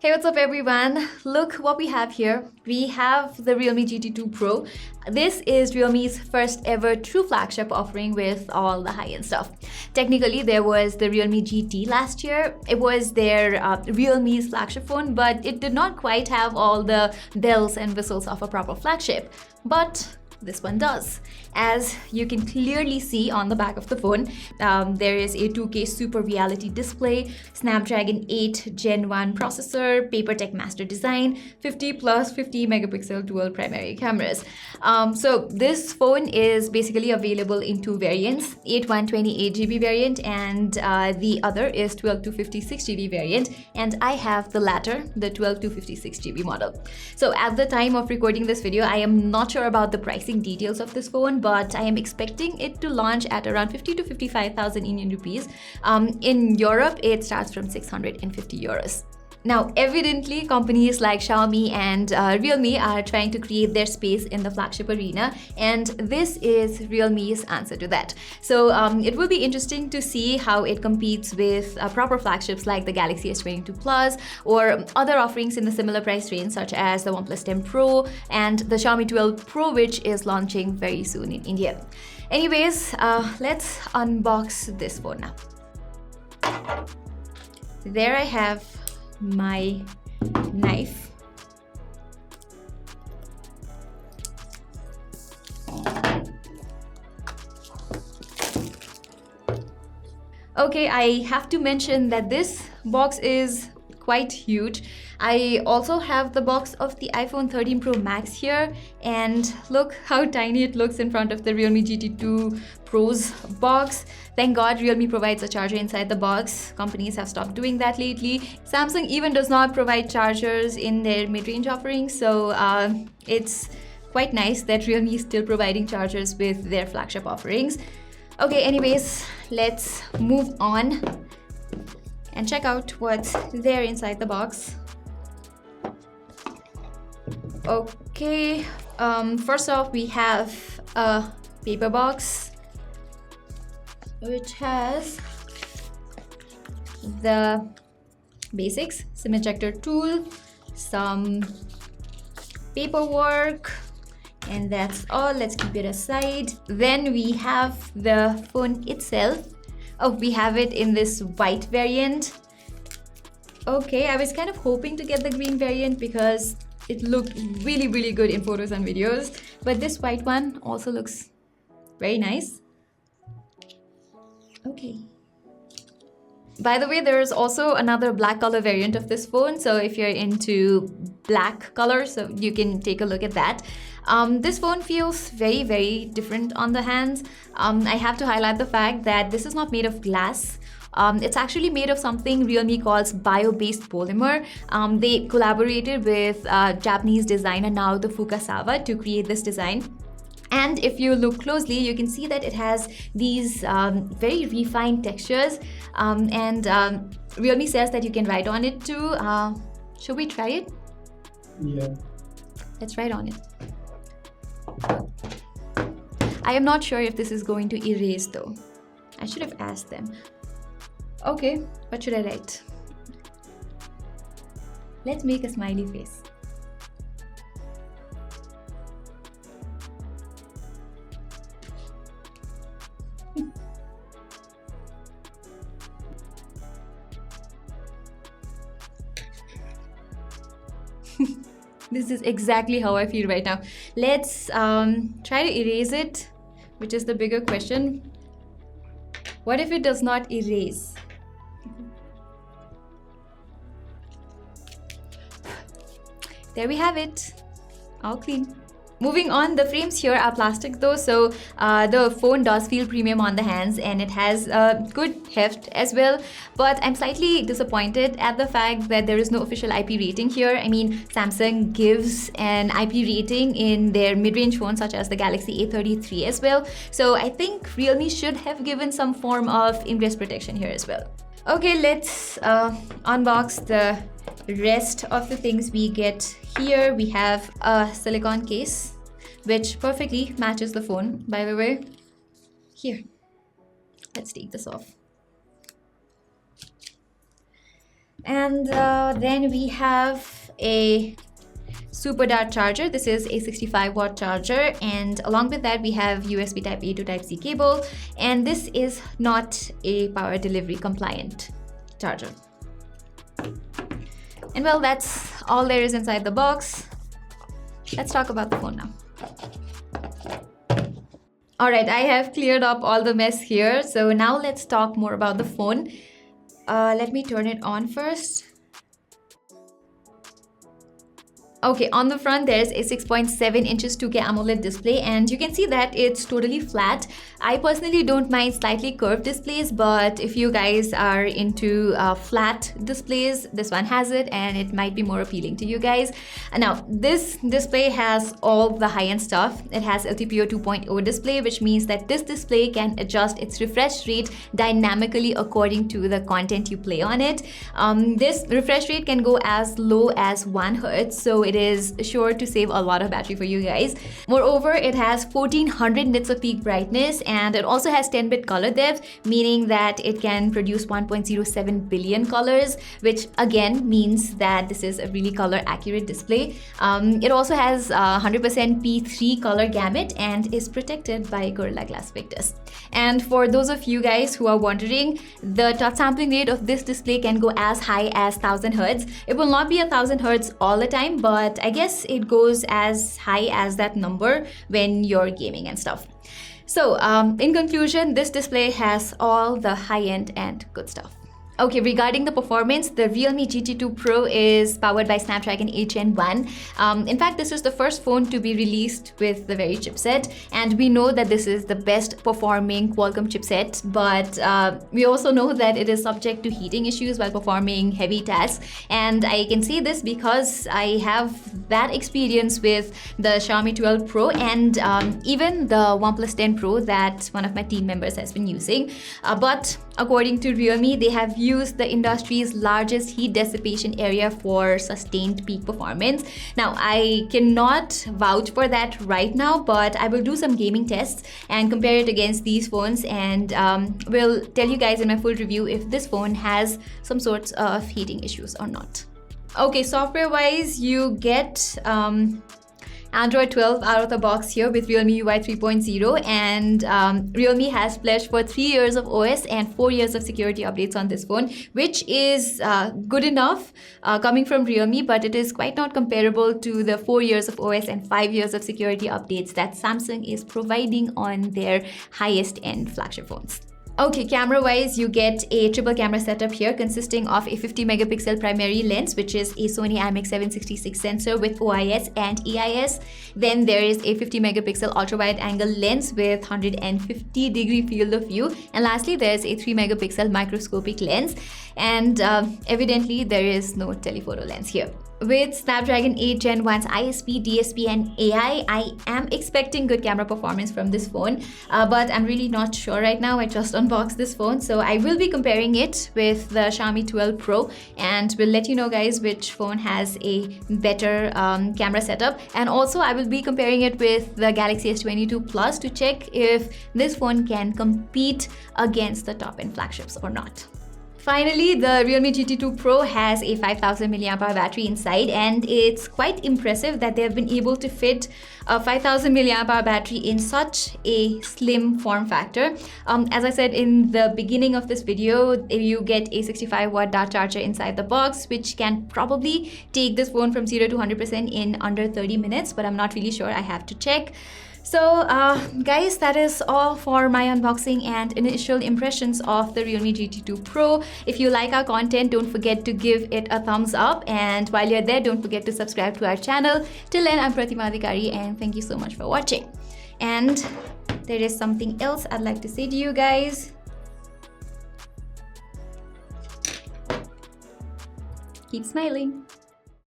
Hey, what's up everyone? Look what we have here. We have the Realme GT 2 Pro. This is Realme's first ever true flagship offering with all the high-end stuff. Technically, there was the Realme GT last year. It was their Realme's flagship phone, but it did not quite have all the bells and whistles of a proper flagship. But this one does. As you can clearly see on the back of the phone, there is a 2K Super Reality display, Snapdragon 8 Gen 1 processor, Papertech master design, 50 plus 50 megapixel dual primary cameras. So this phone is basically available in two variants, 8128GB variant and the other is 12256GB variant, and I have the latter, the 12256GB model. So at the time of recording this video, I am not sure about the pricing details of this phone, but I am expecting it to launch at around 50 to 55,000 Indian rupees. In Europe, it starts from 650 euros. Now, evidently, companies like Xiaomi and Realme are trying to create their space in the flagship arena, and this is Realme's answer to that. So it will be interesting to see how it competes with proper flagships like the Galaxy S22 Plus or other offerings in the similar price range such as the OnePlus 10 Pro and the Xiaomi 12 Pro, which is launching very soon in India. Anyways, let's unbox this phone now. There I have my knife. Okay, I have to mention that this box is quite huge. I also have the box of the iPhone 13 Pro Max here, and look how tiny it looks in front of the Realme GT 2 Pro's box. Thank God Realme provides a charger inside the box. Companies have stopped doing that lately. Samsung even does not provide chargers in their mid-range offerings, so it's quite nice that Realme is still providing chargers with their flagship offerings. Okay, anyways, let's move on and check out what's there inside the box. Okay, first off we have a paper box which has the basics, SIM ejector tool, some paperwork, and that's all. Let's keep it aside. Then we have the phone itself. Oh, we have it in this white variant. Okay, I was kind of hoping to get the green variant because it looked really good in photos and videos, but this white one also looks very nice. Okay. By the way, there is also another black color variant of this phone, so if you're into black color, so you can take a look at that. This phone feels very different on the hands. I have to highlight the fact that this is not made of glass. It's actually made of something Realme calls bio-based polymer. They collaborated with Japanese designer Naoto Fukasawa to create this design. And if you look closely, you can see that it has these very refined textures, and Realme says that you can write on it too. Should we try it? Yeah. Let's write on it. I am not sure if this is going to erase though. I should have asked them. Okay, what should I write? Let's make a smiley face. This is exactly how I feel right now. Let's try to erase it, which is the bigger question. What if it does not erase? There we have it, all clean. Moving on, the frames here are plastic though, so the phone does feel premium on the hands and it has good heft as well. But I'm slightly disappointed at the fact that there is no official IP rating here. I mean, Samsung gives an IP rating in their mid-range phones such as the Galaxy A33 as well. So I think Realme should have given some form of ingress protection here as well. Okay, let's unbox the rest of the things we get here. We have a silicone case which perfectly matches the phone, by the way. Here, let's take this off. And then we have a super dart charger. This is a 65-watt charger, and along with that we have USB type A to type C cable, and this is not a power delivery compliant charger. And well, that's all there is inside the box. Let's talk about the phone now. Alright, I have cleared up all the mess here, so now let's talk more about the phone. Let me turn it on first. Okay, on the front there's a 6.7 inches 2K AMOLED display, and you can see that it's totally flat. I personally don't mind slightly curved displays, but if you guys are into flat displays, this one has it and it might be more appealing to you guys. Now, this display has all the high-end stuff. It has LTPO 2.0 display, which means that this display can adjust its refresh rate dynamically according to the content you play on it. This refresh rate can go as low as 1 Hz, so it is sure to save a lot of battery for you guys. Moreover, it has 1400 nits of peak brightness, and it also has 10-bit color depth, meaning that it can produce 1.07 billion colors, which again means that this is a really color accurate display. It also has 100% P3 color gamut and is protected by Gorilla Glass Victus. And for those of you guys who are wondering, the touch sampling rate of this display can go as high as 1000 Hz. It will not be 1000 Hz all the time, but I guess it goes as high as that number when you're gaming and stuff. So in conclusion, this display has all the high-end and good stuff. Okay, regarding the performance, the Realme GT2 Pro is powered by Snapdragon 8 Gen 1. In fact, this is the first phone to be released with the very chipset, and we know that this is the best performing Qualcomm chipset, but we also know that it is subject to heating issues while performing heavy tasks. And I can say this because I have that experience with the Xiaomi 12 Pro and even the OnePlus 10 Pro that one of my team members has been using. But according to Realme, they have used the industry's largest heat dissipation area for sustained peak performance. Now, I cannot vouch for that right now, but I will do some gaming tests and compare it against these phones, and will tell you guys in my full review if this phone has some sorts of heating issues or not. Okay, software-wise, you get Android 12 out of the box here with Realme UI 3.0, and Realme has pledged for 3 years of OS and 4 years of security updates on this phone, which is good enough coming from Realme, but it is quite not comparable to the 4 years of OS and 5 years of security updates that Samsung is providing on their highest end flagship phones. Okay, camera-wise, you get a triple camera setup here consisting of a 50 megapixel primary lens, which is a Sony IMX766 sensor with OIS and EIS. Then there is a 50 megapixel ultra-wide angle lens with 150 degree field of view. And lastly, there's a 3 megapixel microscopic lens. And evidently, there is no telephoto lens here. With Snapdragon 8 Gen 1's ISP, DSP and AI, I am expecting good camera performance from this phone, but I'm really not sure right now. I just unboxed this phone, so I will be comparing it with the Xiaomi 12 Pro, and will let you know guys which phone has a better camera setup. And also I will be comparing it with the Galaxy S22 Plus to check if this phone can compete against the top-end flagships or not. Finally, the Realme GT2 Pro has a 5000 mAh battery inside, and it's quite impressive that they have been able to fit a 5000 mAh battery in such a slim form factor. As I said in the beginning of this video, you get a 65-watt dart charger inside the box, which can probably take this phone from 0 to 100% in under 30 minutes, but I'm not really sure. I have to check. So guys, that is all for my unboxing and initial impressions of the Realme GT2 Pro. If you like our content, don't forget to give it a thumbs up, and while you're there, don't forget to subscribe to our channel. Till then, I'm Pratima, and thank you so much for watching. And there is something else I'd like to say to you guys. Keep smiling.